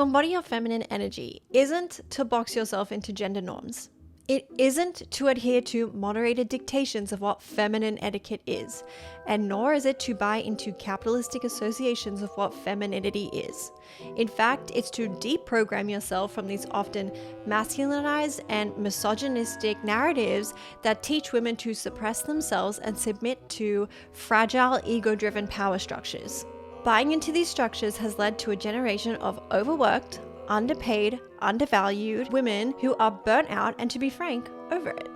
Embody your feminine energy isn't to box yourself into gender norms. It isn't to adhere to moderated dictations of what feminine etiquette is, and nor is it to buy into capitalistic associations of what femininity is. In fact, it's to deprogram yourself from these often masculinized and misogynistic narratives that teach women to suppress themselves and submit to fragile, ego-driven power structures. Buying into these structures has led to a generation of overworked, underpaid, undervalued women who are burnt out and, to be frank, over it.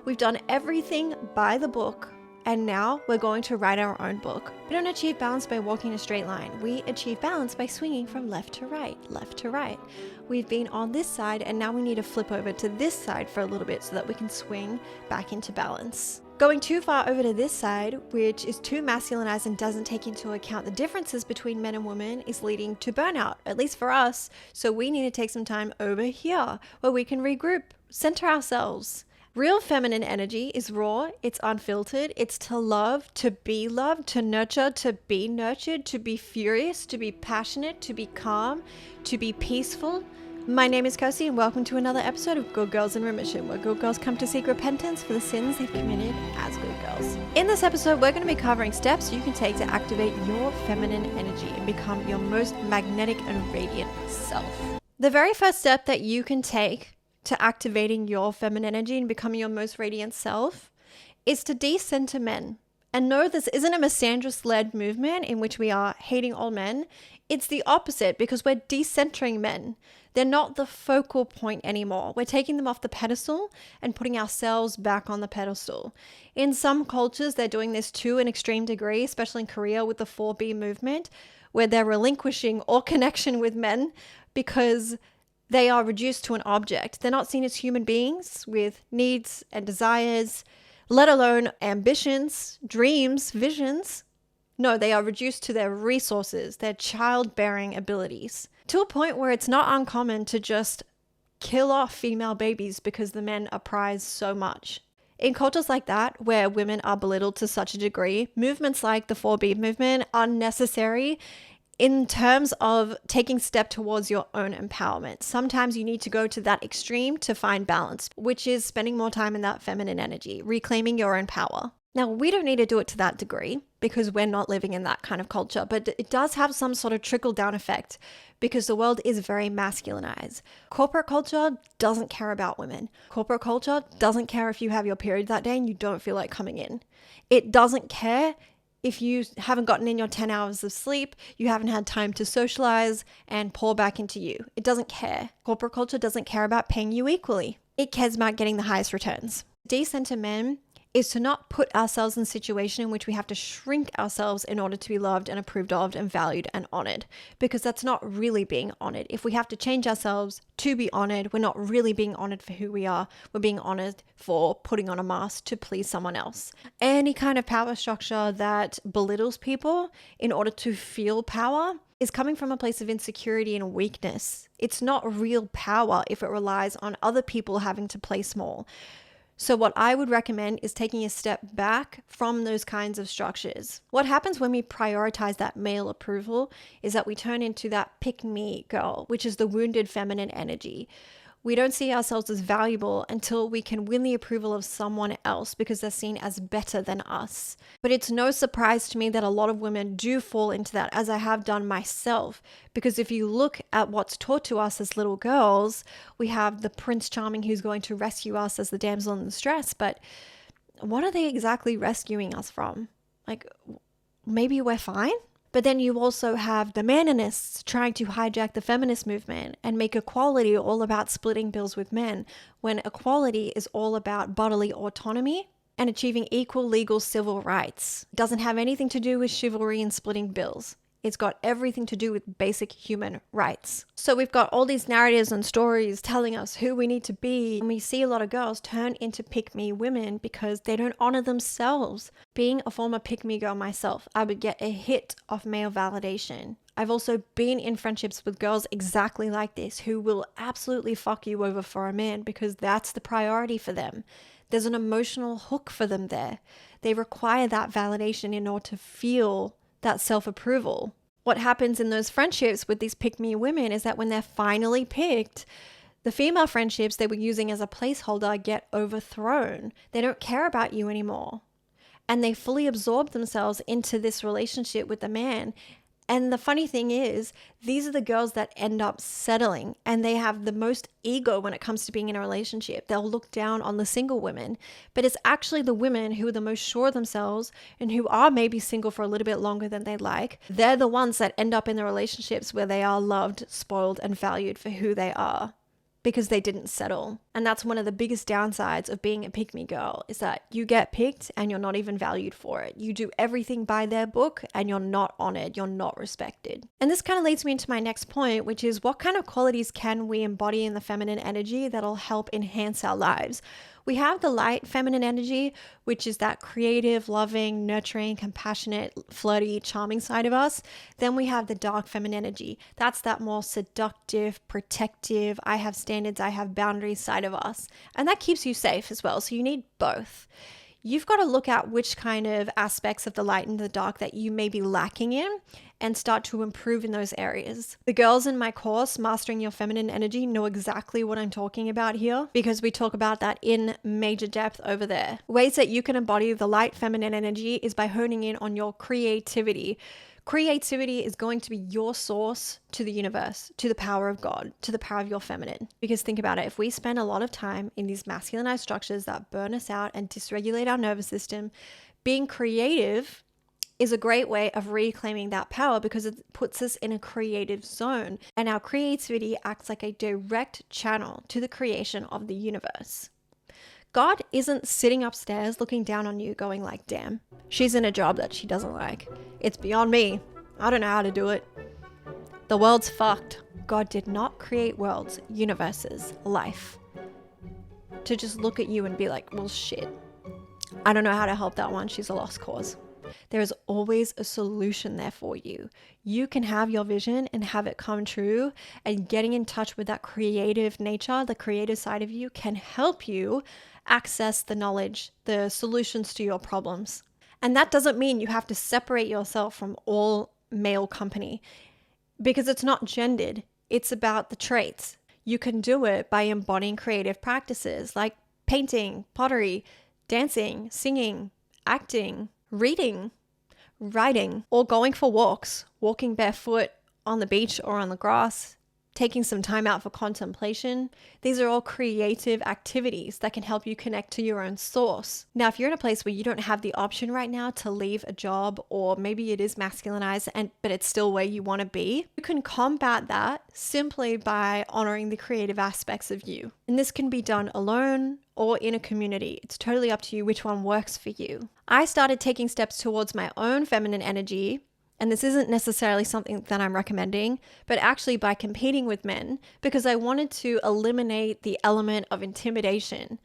We've done everything by the book, and now we're going to write our own book. We don't achieve balance by walking a straight line. We achieve balance by swinging from left to right, left to right. We've been on this side, and now we need to flip over to this side for a little bit so that we can swing back into balance. Going too far over to this side, which is too masculinized and doesn't take into account the differences between men and women, is leading to burnout, at least for us. So we need to take some time over here where we can regroup, center ourselves. Real feminine energy is raw, it's unfiltered, it's to love, to be loved, to nurture, to be nurtured, to be furious, to be passionate, to be calm, to be peaceful. My name is Kirsty, and welcome to another episode of Good Girls in Remission, where good girls come to seek repentance for the sins they've committed as good girls. In this episode, we're going to be covering steps you can take to activate your feminine energy and become your most magnetic and radiant self. The very first step that you can take to activating your feminine energy and becoming your most radiant self is to decenter men. And no, this isn't a misandrist-led movement in which we are hating all men. It's the opposite, because we're decentering men. They're not the focal point anymore. We're taking them off the pedestal and putting ourselves back on the pedestal. In some cultures, they're doing this to an extreme degree, especially in Korea with the 4B movement, where they're relinquishing all connection with men because they are reduced to an object. They're not seen as human beings with needs and desires, let alone ambitions, dreams, visions. No, they are reduced to their resources, their childbearing abilities, to a point where it's not uncommon to just kill off female babies because the men are prized so much. In cultures like that, where women are belittled to such a degree, movements like the 4B movement are necessary in terms of taking step towards your own empowerment. Sometimes you need to go to that extreme to find balance, which is spending more time in that feminine energy, reclaiming your own power. Now, we don't need to do it to that degree because we're not living in that kind of culture, but it does have some sort of trickle-down effect because the world is very masculinized. Corporate culture doesn't care about women. Corporate culture doesn't care if you have your period that day and you don't feel like coming in. It doesn't care if you haven't gotten in your 10 hours of sleep, you haven't had time to socialize and pour back into you. It doesn't care. Corporate culture doesn't care about paying you equally. It cares about getting the highest returns. Decenter men is to not put ourselves in a situation in which we have to shrink ourselves in order to be loved and approved of and valued and honored, because that's not really being honored. If we have to change ourselves to be honored, we're not really being honored for who we are. We're being honored for putting on a mask to please someone else. Any kind of power structure that belittles people in order to feel power is coming from a place of insecurity and weakness. It's not real power if it relies on other people having to play small. So what I would recommend is taking a step back from those kinds of structures. What happens when we prioritize that male approval is that we turn into that pick-me girl, which is the wounded feminine energy. We don't see ourselves as valuable until we can win the approval of someone else because they're seen as better than us. But it's no surprise to me that a lot of women do fall into that, as I have done myself. Because if you look at what's taught to us as little girls, we have the Prince Charming who's going to rescue us as the damsel in distress. But what are they exactly rescuing us from? Like, maybe we're fine? But then you also have the maninists trying to hijack the feminist movement and make equality all about splitting bills with men, when equality is all about bodily autonomy and achieving equal legal civil rights. It doesn't have anything to do with chivalry and splitting bills. It's got everything to do with basic human rights. So we've got all these narratives and stories telling us who we need to be. And we see a lot of girls turn into pick-me women because they don't honor themselves. Being a former pick-me girl myself, I would get a hit of male validation. I've also been in friendships with girls exactly like this who will absolutely fuck you over for a man because that's the priority for them. There's an emotional hook for them there. They require that validation in order to feel that self-approval. What happens in those friendships with these pick-me women is that when they're finally picked, the female friendships they were using as a placeholder get overthrown. They don't care about you anymore. And they fully absorb themselves into this relationship with the man. And the funny thing is, these are the girls that end up settling, and they have the most ego when it comes to being in a relationship. They'll look down on the single women, but it's actually the women who are the most sure of themselves and who are maybe single for a little bit longer than they'd like. They're the ones that end up in the relationships where they are loved, spoiled, and valued for who they are, because they didn't settle. And that's one of the biggest downsides of being a pick-me girl, is that you get picked and you're not even valued for it. You do everything by their book and you're not honored, you're not respected. And this kind of leads me into my next point, which is what kind of qualities can we embody in the feminine energy that'll help enhance our lives? We have the light feminine energy, which is that creative, loving, nurturing, compassionate, flirty, charming side of us. Then we have the dark feminine energy. That's that more seductive, protective, I have standards, I have boundaries side of us. And that keeps you safe as well. So you need both. You've got to look at which kind of aspects of the light and the dark that you may be lacking in and start to improve in those areas. The girls in my course, Mastering Your Feminine Energy, know exactly what I'm talking about here, because we talk about that in major depth over there. Ways that you can embody the light feminine energy is by honing in on your creativity. Creativity is going to be your source to the universe, to the power of God, to the power of your feminine. Because think about it, if we spend a lot of time in these masculinized structures that burn us out and dysregulate our nervous system, being creative is a great way of reclaiming that power, because it puts us in a creative zone. And our creativity acts like a direct channel to the creation of the universe. God isn't sitting upstairs looking down on you going like, damn, she's in a job that she doesn't like. It's beyond me. I don't know how to do it. The world's fucked. God did not create worlds, universes, life to just look at you and be like, well, shit, I don't know how to help that one. She's a lost cause. There is always a solution there for you. You can have your vision and have it come true, and getting in touch with that creative nature, the creative side of you, can help you access the knowledge, the solutions to your problems. And that doesn't mean you have to separate yourself from all male company, because it's not gendered. It's about the traits. You can do it by embodying creative practices like painting, pottery, dancing, singing, acting, reading, writing, or going for walks, walking barefoot on the beach or on the grass, taking some time out for contemplation. These are all creative activities that can help you connect to your own source. Now, if you're in a place where you don't have the option right now to leave a job, or maybe it is masculinized but it's still where you want to be, you can combat that simply by honoring the creative aspects of you. And this can be done alone or in a community. It's totally up to you which one works for you. I started taking steps towards my own feminine energy, and this isn't necessarily something that I'm recommending, but actually by competing with men, because I wanted to eliminate the element of intimidation.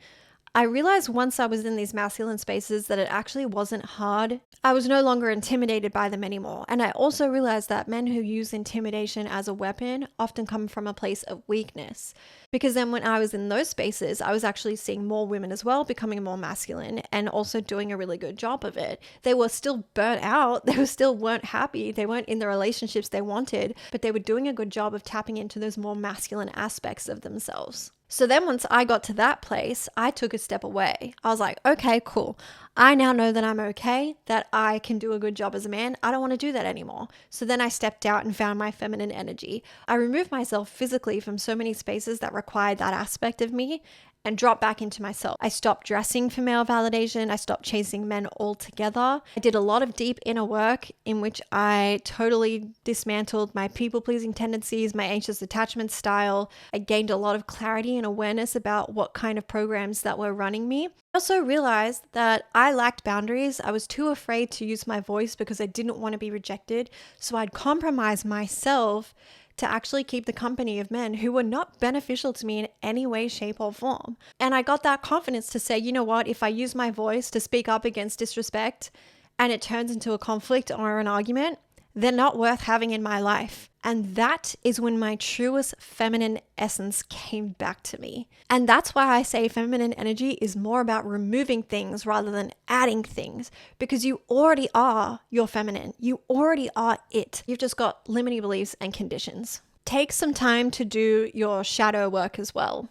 I realized once I was in these masculine spaces that it actually wasn't hard. I was no longer intimidated by them anymore. And I also realized that men who use intimidation as a weapon often come from a place of weakness. Because then when I was in those spaces, I was actually seeing more women as well becoming more masculine and also doing a really good job of it. They were still burnt out. They still weren't happy. They weren't in the relationships they wanted, but they were doing a good job of tapping into those more masculine aspects of themselves. So then once I got to that place, I took a step away. I was like, okay, cool. I now know that I'm okay, that I can do a good job as a man. I don't want to do that anymore. So then I stepped out and found my feminine energy. I removed myself physically from so many spaces that required that aspect of me and dropped back into myself. I stopped dressing for male validation. I stopped chasing men altogether. I did a lot of deep inner work in which I totally dismantled my people-pleasing tendencies, my anxious attachment style. I gained a lot of clarity and awareness about what kind of programs that were running me. I also realized that I lacked boundaries. I was too afraid to use my voice because I didn't want to be rejected. So I'd compromise myself to actually keep the company of men who were not beneficial to me in any way, shape, or form. And I got that confidence to say, you know what, if I use my voice to speak up against disrespect and it turns into a conflict or an argument, they're not worth having in my life. And that is when my truest feminine essence came back to me. And that's why I say feminine energy is more about removing things rather than adding things, because you already are your feminine. You already are it. You've just got limiting beliefs and conditions. Take some time to do your shadow work as well.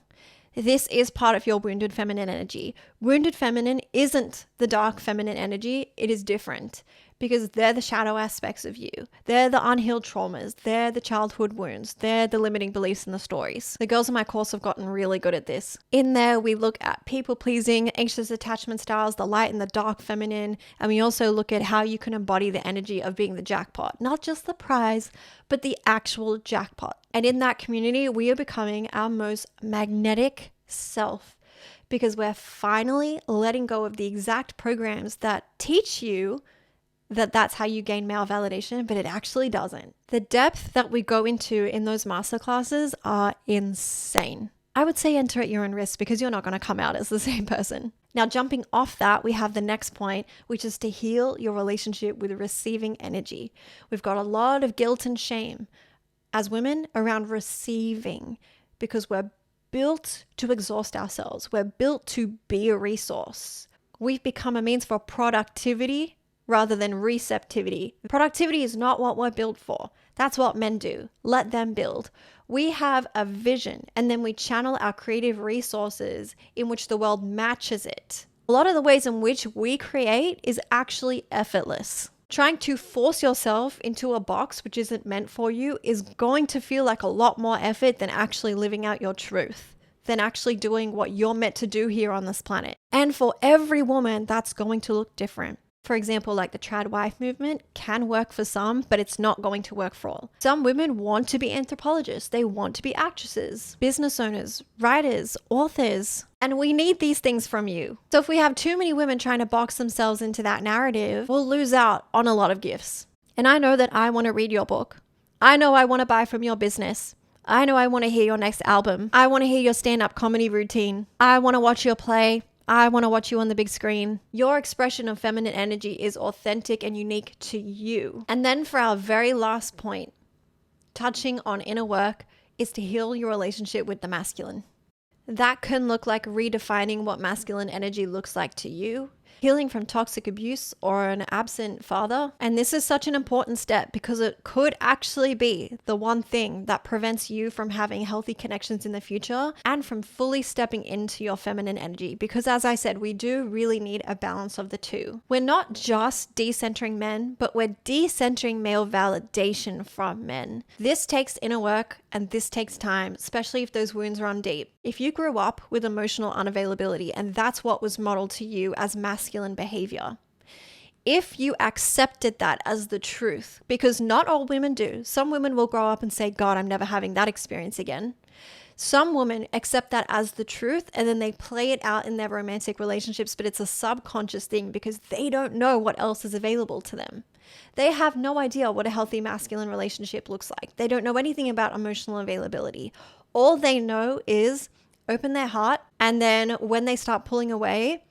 This is part of your wounded feminine energy. Wounded feminine isn't the dark feminine energy. It is different because they're the shadow aspects of you. They're the unhealed traumas. They're the childhood wounds. They're the limiting beliefs and the stories. The girls in my course have gotten really good at this. In there, we look at people pleasing, anxious attachment styles, the light and the dark feminine. And we also look at how you can embody the energy of being the jackpot, not just the prize, but the actual jackpot. And in that community, we are becoming our most magnetic self because we're finally letting go of the exact programs that teach you that that's how you gain male validation, but it actually doesn't. The depth that we go into in those masterclasses are insane. I would say enter at your own risk because you're not going to come out as the same person. Now, jumping off that, we have the next point, which is to heal your relationship with receiving energy. We've got a lot of guilt and shame as women around receiving because we're built to exhaust ourselves. We're built to be a resource. We've become a means for productivity rather than receptivity. Productivity is not what we're built for. That's what men do. Let them build. We have a vision and then we channel our creative resources in which the world matches it. A lot of the ways in which we create is actually effortless. Trying to force yourself into a box which isn't meant for you is going to feel like a lot more effort than actually living out your truth, than actually doing what you're meant to do here on this planet. And for every woman, that's going to look different. For example, like the trad wife movement can work for some, but it's not going to work for all. Some women want to be anthropologists. They want to be actresses, business owners, writers, authors. And we need these things from you. So if we have too many women trying to box themselves into that narrative, we'll lose out on a lot of gifts. And I know that I want to read your book. I know I want to buy from your business. I know I want to hear your next album. I want to hear your stand-up comedy routine. I want to watch your play. I want to watch you on the big screen. Your expression of feminine energy is authentic and unique to you. And then for our very last point, touching on inner work, is to heal your relationship with the masculine. That can look like redefining what masculine energy looks like to you, healing from toxic abuse or an absent father. And this is such an important step because it could actually be the one thing that prevents you from having healthy connections in the future and from fully stepping into your feminine energy. Because as I said, we do really need a balance of the two. We're not just decentering men, but we're decentering male validation from men. This takes inner work and this takes time, especially if those wounds run deep. If you grew up with emotional unavailability and that's what was modeled to you as masculine behavior, if you accepted that as the truth, because not all women do. Some women will grow up and say, God, I'm never having that experience again. Some women accept that as the truth and then they play it out in their romantic relationships, but it's a subconscious thing because they don't know what else is available to them. They have no idea what a healthy masculine relationship looks like. They don't know anything about emotional availability. All they know is open their heart, and then when they start pulling away,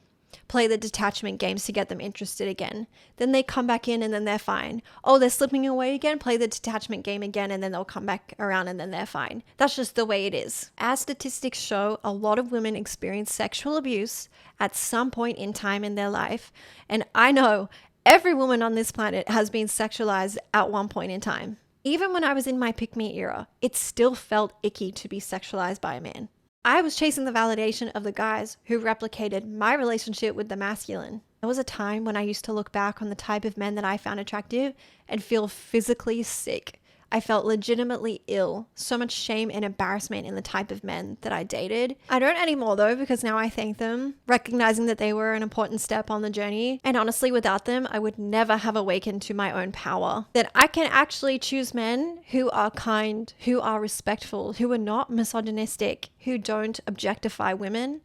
play the detachment games to get them interested again. Then they come back in and then they're fine. Oh, they're slipping away again, play the detachment game again, and then they'll come back around and then they're fine. That's just the way it is. As statistics show, a lot of women experience sexual abuse at some point in time in their life. And I know every woman on this planet has been sexualized at one point in time. Even when I was in my pick-me era, it still felt icky to be sexualized by a man. I was chasing the validation of the guys who replicated my relationship with the masculine. There was a time when I used to look back on the type of men that I found attractive and feel physically sick. I felt legitimately ill, so much shame and embarrassment in the type of men that I dated. I don't anymore though, because now I thank them, recognizing that they were an important step on the journey. And honestly, without them, I would never have awakened to my own power. That I can actually choose men who are kind, who are respectful, who are not misogynistic, who don't objectify women.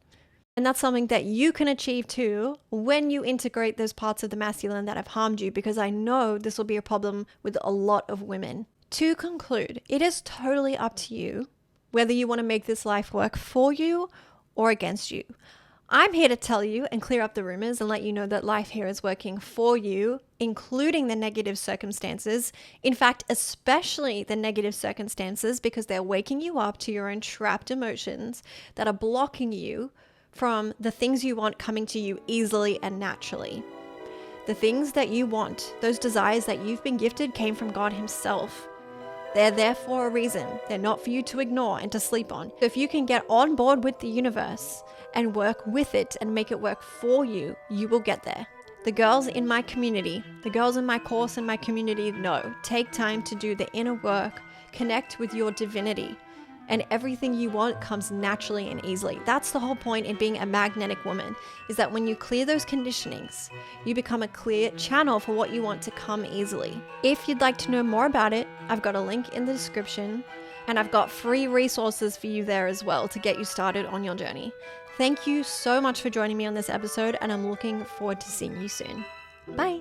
And that's something that you can achieve too when you integrate those parts of the masculine that have harmed you, because I know this will be a problem with a lot of women. To conclude, it is totally up to you whether you want to make this life work for you or against you. I'm here to tell you and clear up the rumors and let you know that life here is working for you, including the negative circumstances. In fact, especially the negative circumstances, because they're waking you up to your own trapped emotions that are blocking you from the things you want coming to you easily and naturally. The things that you want, those desires that you've been gifted, came from God Himself. They're there for a reason. They're not for you to ignore and to sleep on. If you can get on board with the universe and work with it and make it work for you, you will get there. The girls in my community, the girls in my course and my community know, take time to do the inner work, connect with your divinity, and everything you want comes naturally and easily. That's the whole point in being a magnetic woman, is that when you clear those conditionings, you become a clear channel for what you want to come easily. If you'd like to know more about it, I've got a link in the description, and I've got free resources for you there as well to get you started on your journey. Thank you so much for joining me on this episode, and I'm looking forward to seeing you soon. Bye.